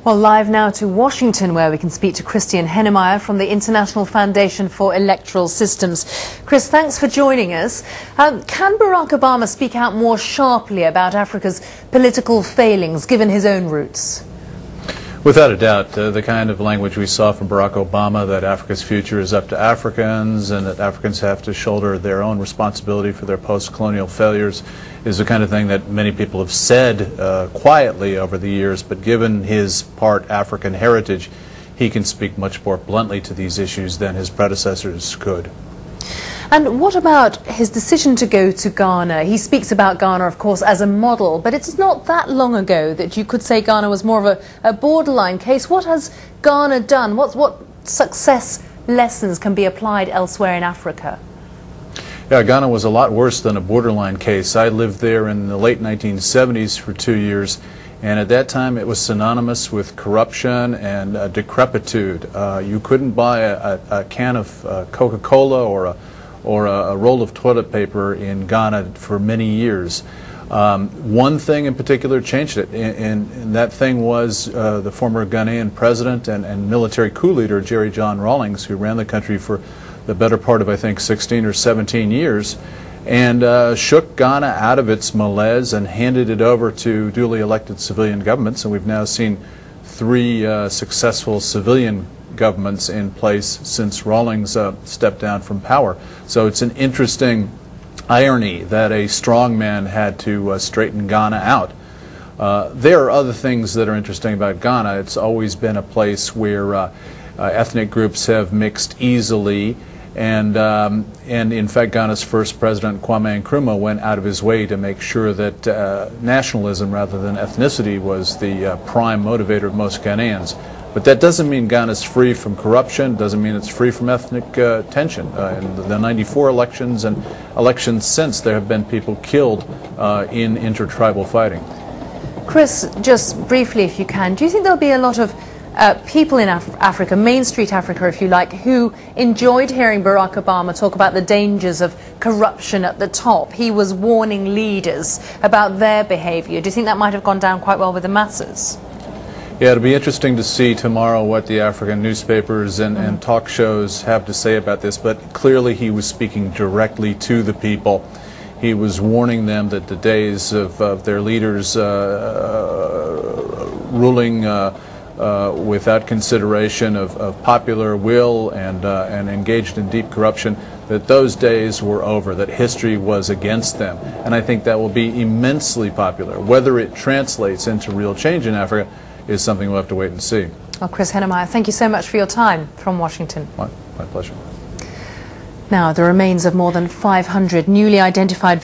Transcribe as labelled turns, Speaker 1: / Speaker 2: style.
Speaker 1: Well, live now to Washington, where we can speak to Christian Hennemeyer from the International Foundation for Electoral Systems. Chris, thanks for joining us. Can Barack Obama speak out more sharply about Africa's political failings, given his own roots?
Speaker 2: Without a doubt, the kind of language we saw from Barack Obama, that Africa's future is up to Africans and that Africans have to shoulder their own responsibility for their post-colonial failures, is the kind of thing that many people have said quietly over the years, but given his part African heritage, he can speak much more bluntly to these issues than his predecessors could.
Speaker 1: And what about his decision to go to Ghana? He speaks about Ghana, of course, as a model, but it's not that long ago that you could say Ghana was more of a borderline case. What has Ghana done? What success lessons can be applied elsewhere in Africa?
Speaker 2: Yeah, Ghana was a lot worse than a borderline case. I lived there in the late 1970s for 2 years, and at that time it was synonymous with corruption and decrepitude. You couldn't buy a can of Coca-Cola or a roll of toilet paper in Ghana for many years. One thing in particular changed it, and that thing was the former Ghanaian president and military coup leader Jerry John Rawlings, who ran the country for the better part of, I think, 16 or 17 years, and shook Ghana out of its malaise and handed it over to duly elected civilian governments. And we've now seen 3 successful civilian governments in place since Rawlings stepped down from power. So it's an interesting irony that a strong man had to straighten Ghana out. There are other things that are interesting about Ghana. It's always been a place where ethnic groups have mixed easily, and in fact Ghana's first president, Kwame Nkrumah, went out of his way to make sure that nationalism rather than ethnicity was the prime motivator of most Ghanaians. But that doesn't mean Ghana's free from corruption, doesn't mean it's free from ethnic tension. In the 94 elections and elections since, there have been people killed in intertribal fighting.
Speaker 1: Chris, just briefly if you can, do you think there'll be a lot of people in Africa, Main Street Africa if you like, who enjoyed hearing Barack Obama talk about the dangers of corruption at the top? He was warning leaders about their behavior. Do you think that might have gone down quite well with the masses?
Speaker 2: Yeah, it'll be interesting to see tomorrow what the African newspapers and talk shows have to say about this, but clearly he was speaking directly to the people. He was warning them that the days of their leaders ruling without consideration of popular will and engaged in deep corruption, that those days were over, that history was against them. And I think that will be immensely popular. Whether it translates into real change in Africa is something we'll have to wait and see.
Speaker 1: Well, Chris Hennemeyer, thank you so much for your time from Washington.
Speaker 2: My pleasure.
Speaker 1: Now, the remains of more than 500 newly identified